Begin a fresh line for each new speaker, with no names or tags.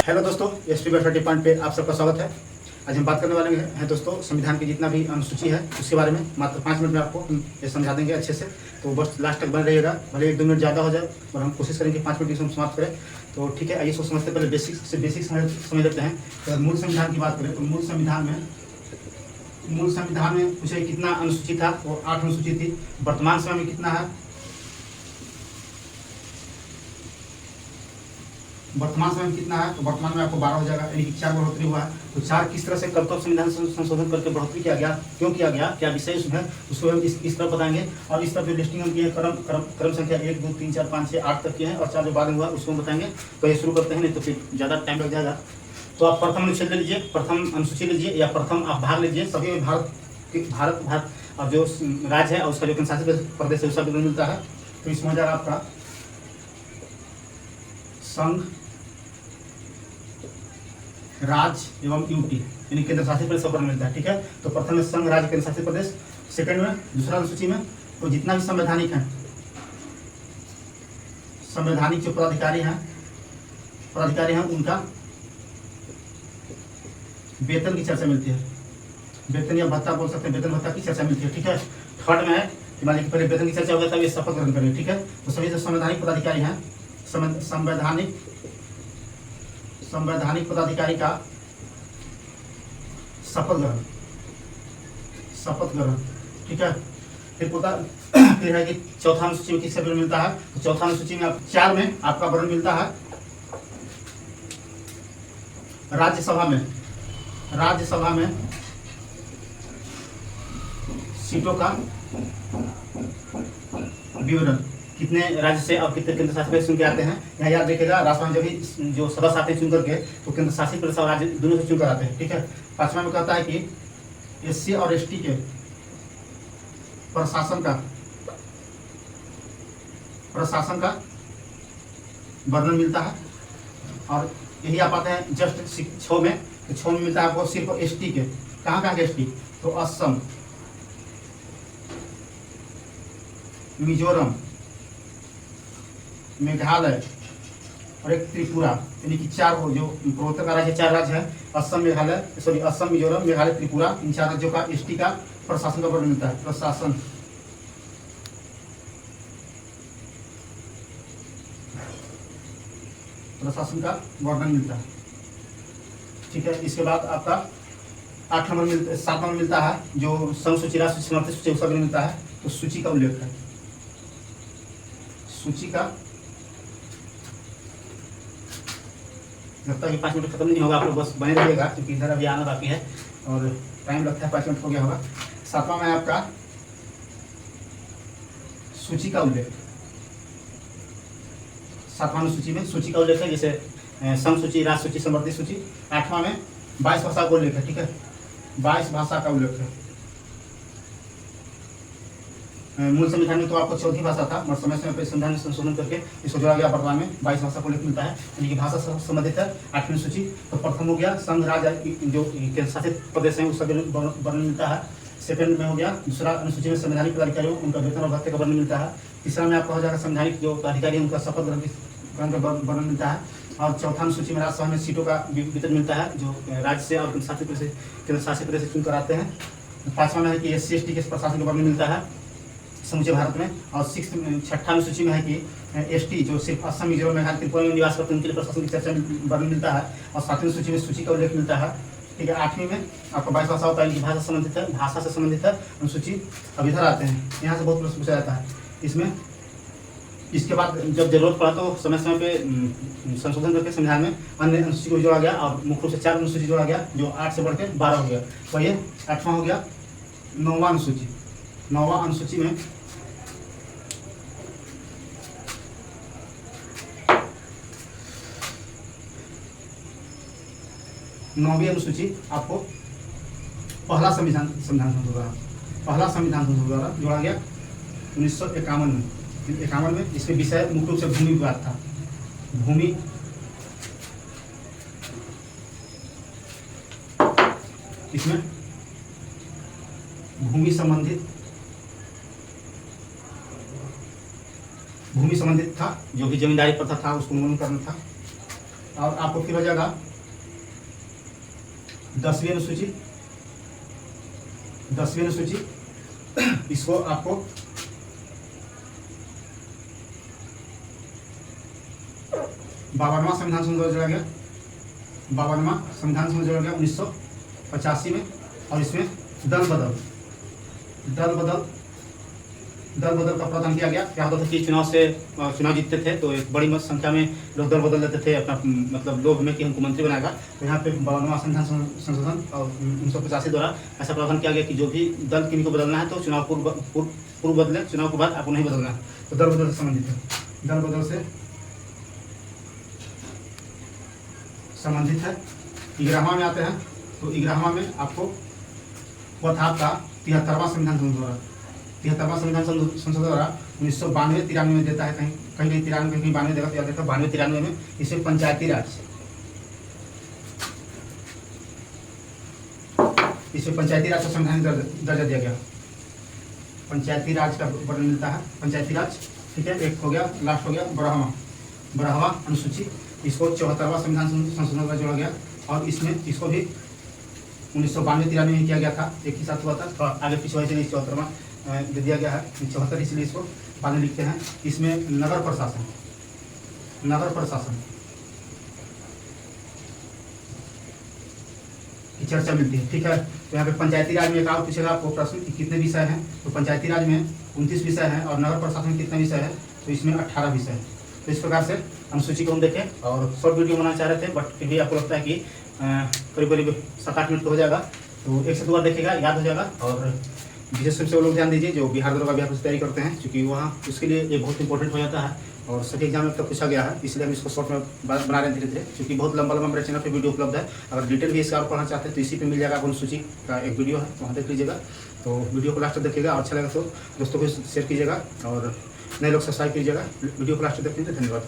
Hello दोस्तों, SP welfare point पे आप सबका स्वागत है। आज हम बात करने वाले हैं दोस्तों संविधान की जितना भी अनुसूची है उसके बारे में। मात्र 5 मिनट में आपको ये समझा देंगे अच्छे से, तो बस लास्ट तक बन रहिएगा। भले 1-2 मिनट ज़्यादा हो जाए और हम कोशिश करेंगे 5 मिनट में समाप्त करें। तो ठीक है, आइए इसको समझते पहले बेसिक समझ लेते हैं। तो मूल संविधान की बात करें तो मूल संविधान में पूछे कितना अनुसूची था, वो 8 अनुसूची थी। वर्तमान समय में कितना है? वर्तमान समय में कितना है? तो वर्तमान में आपको 12 हो जाएगा, यानी कि 4 बढ़ोतरी हुआ है। तो 4 किस तरह से कब तक संविधान संशोधन करके बढ़ोतरी किया गया, क्यों किया गया, क्या विषय उसमें है, उसको हम इस तरफ बताएंगे। और इस तरफ जो लिस्टिंग हम किए हैं क्रम संख्या 1, 2, 3, 4, 5, 6, 8 तक किए हैं, और 4 जो बाद में हुआ उसको हम बताएंगे। तो ये शुरू करते हैं, नहीं तो फिर ज़्यादा टाइम लग जाएगा। तो आप प्रथम अनुच्छेद ले लीजिए, प्रथम अनुसूची लीजिए, या प्रथम आप भाग लीजिए। सभी में भारत और जो राज्य है और उसका जो केंद्रशासित प्रदेश है उसका विवरण मिलता है। तो इसमें हो जाएगा आपका संघ, राज्य एवं यूटी, यानी केंद्र शासित प्रदेश का मिलता है। ठीक है, तो प्रथम में संघ, राज्य, केंद्र शासित प्रदेश। सेकंड में दूसरा अनुसूची में तो जितना भी संवैधानिक जो पदाधिकारी हैं उनका वेतन की चर्चा मिलती है। वेतन या भत्ता बोल सकते हैं, वेतन भत्ता की चर्चा मिलती है। ठीक है, थर्ड में है कि मान लीजिए पहले वेतन की चर्चा हो गया, तब ये शपथ ग्रहण करेंगे। ठीक है, तो सभी जो संवैधानिक पदाधिकारी हैं, संवैधानिक पदाधिकारी का शपथ ग्रहण। ठीक है, फिर है कि चौथा अनुसूची में किसका विवरण मिलता है? तो चौथा अनुसूची में 4 में आपका विवरण मिलता है राज्यसभा में सीटों का विवरण, कितने राज्य से और कितने केंद्र शासित प्रदेश चुन के आते हैं। यहाँ याद रखिएगा, राष्ट्रपति जब भी जो सदस्य आते हैं चुन करके, तो केंद्र शासित प्रदेश और राज्य दोनों से चुन कर आते हैं। ठीक है, 5वां में कहता है कि एससी और एसटी के प्रशासन का वर्णन मिलता है। और यही आप आते हैं जस्ट 6 में, तो 6 में मिलता है आपको सिर्फ एसटी के। कहाँ के एसटी? तो असम, मिजोरम, मेघालय और एक त्रिपुरा, यानी कि 4 जो पूर्वोत्तर का राज्य 4 राज्य है, असम, मिजोरम, मेघालय, त्रिपुरा। इन 4 राज्यों का एसटी का प्रशासन का वर्णन मिलता है। प्रशासन का वर्णन मिलता है। ठीक है, इसके बाद आपका 7 नंबर मिलता है जो संघ सूची, राष्ट्र समर्थित सूची, उसका वर्णन मिलता है। तो सूची का उल्लेख है, सूची का जब तक 5 मिनट खत्म नहीं होगा आप लोग बस बने रहिएगा, क्योंकि इधर अभी आना बाकी है और टाइम लगता है। 5 मिनट हो गया होगा। 7वां में आपका सूची का उल्लेख, 7वां अनुसूची में सूची का उल्लेख है, जैसे संघ सूची, राष्ट्र सूची, समर्थित सूची। 8वां में 22 भाषा का उल्लेख है। ठीक है, 22 भाषा का उल्लेख है। मूल संविधान में तो आपको 14 भाषा था, और समय समय पर संविधान में संशोधन करके इसको जोड़ा गया। वर्तमान में 22 भाषा को उल्लेख मिलता है, यानी कि भाषा से संबंधित है 8वीं सूची। तो प्रथम हो गया संघ, राज्य, जो केंद्र शासित प्रदेश हैं उसका वर्णन मिलता है। सेकंड में हो गया दूसरा अनुसूची में संवैधानिक पदाधिकारियों उनका वेतन और भत्ते का वर्णन मिलता है। तीसरा में आपका हो जाएगा संवैधानिक जो पदाधिकारी हैं उनका शपथ ग्रहण का वर्णन मिलता है। और चौथा अनुसूची में राज्यसभा में सीटों का वितरण मिलता है, जो राज्य से और केंद्र शासित प्रदेश से चुन कर आते हैं। 5वां में है कि SC ST के प्रशासन का वर्णन मिलता है समूचे भारत में। और 6ठा अनुसूची में है कि ST जो सिर्फ असम, मिजोरम, मेघालय, त्रिपुरा में निवास करते हैं उनके लिए प्रशासन की चर्चा वर्णन मिलता है। और 7वीं सूची में सूची का उल्लेख मिलता है। ठीक है, 8वीं में आपको 22 भाषा होता है, इनकी भाषा से संबंधित है अनुसूची। अब इधर आते हैं, यहाँ से बहुत प्रश्न पूछा जाता है इसमें। इसके बाद जब जरूरत पड़ा तो समय समय पे संशोधन करके संविधान में अन्य अनुसूची को जोड़ा गया, और मुख्य रूप से 4 अनुसूची जोड़ा गया, जो 8 से बढ़ के 12 हो गया। तो ये 8वां हो गया। 9वां अनुसूची, 9वां अनुसूची में नौवीं अनुसूची आपको पहला संविधान संशोधन द्वारा जोड़ा गया 1951 में। इसमें विषय मुख्य रूप से भूमि विवाद था। भूमि इसमें भूमि संबंधित था, जो भी जमींदारी प्रथा था उसको उन्मूलन करना था। और आपको फिर हो जाएगा 10वीं अनुसूची। 10वीं अनुसूची इसको आपको 52वां संविधान संशोधन जोड़ा गया। 52वां संविधान संशोधन जोड़ा गया 1985 में। और इसमें दल बदल का प्रावधान किया गया। क्या होता था कि चुनाव जीतते थे तो एक बड़ी संख्या में लोग दल बदल लेते थे अपना मतलब लोभ में कि हमको मंत्री बनाएगा। तो यहाँ पे 52वां संविधान संशोधन और 1985 द्वारा ऐसा प्रावधान किया गया कि जो भी दल किन्हीं को बदलना है तो चुनाव पूर्व बदले, चुनाव के बाद आपको नहीं बदलना है। तो दल बदल से संबंधित है, दल बदल से संबंधित है। 11वां में आते हैं तो 11वां में आपको हुआ था आपका 73वां संविधान संशोधन द्वारा। 73वां संविधान संशोधन द्वारा 1992-93 में देता है, कहीं 93 कहीं 92 देगा, तो याद रखा 92-93 में इसे पंचायती राज का संविधान दर्जा दिया गया। पंचायती राज का वर्णन मिलता है, पंचायती राज। ठीक है, एक हो गया, लास्ट हो गया 12वां अनुसूची। इसको 74वां संविधान संशोधन द्वारा जोड़ा गया और इसमें इसको भी 1992-93 में किया गया था, एक ही साथ हुआ था। थोड़ा आगे पीछे इसलिए 74वां दे दिया गया है, 74 इसलिए इसको बाद में लिखते हैं। इसमें नगर प्रशासन की चर्चा मिलती है। ठीक है, तो यहाँ पे पंचायती राज में एक और पूछेगा आपको प्रश्न कि कितने विषय हैं। तो पंचायती राज में 29 विषय हैं और नगर प्रशासन में कितने विषय है, तो इसमें 18 विषय है। तो इस प्रकार से अनुसूची को हम देखें और शॉर्ट वीडियो बनाना चाह रहे थे, बट फिर भी आपको लगता है कि करीब 7-8 मिनट का हो जाएगा, तो एक से दो बार देखिएगा, याद हो जाएगा। और विशेष रूप से वो लोग ध्यान दीजिए जो बिहार दरोगा अभ्यास की तैयारी करते हैं, क्योंकि वहाँ उसके लिए ये बहुत इंपॉर्टेंट हो जाता है और सभी एग्जाम में तक पूछा गया है, इसलिए हम इसको शॉर्ट में बना रहे हैं धीरे धीरे, क्योंकि बहुत लंबा मेरे चैनल पे वीडियो उपलब्ध है। अगर डिटेल भी इसका और पढ़ना चाहते हैं तो इसी पे मिल जाएगा। अनुसूची का एक वीडियो है, वहाँ देख लीजिएगा। तो वीडियो को लास्ट तक देखिएगा और अच्छा लगा तो दोस्तों को शेयर कीजिएगा और नए लोग सब्सक्राइब कीजिएगा। वीडियो को लास्ट तक देखने के लिए धन्यवाद।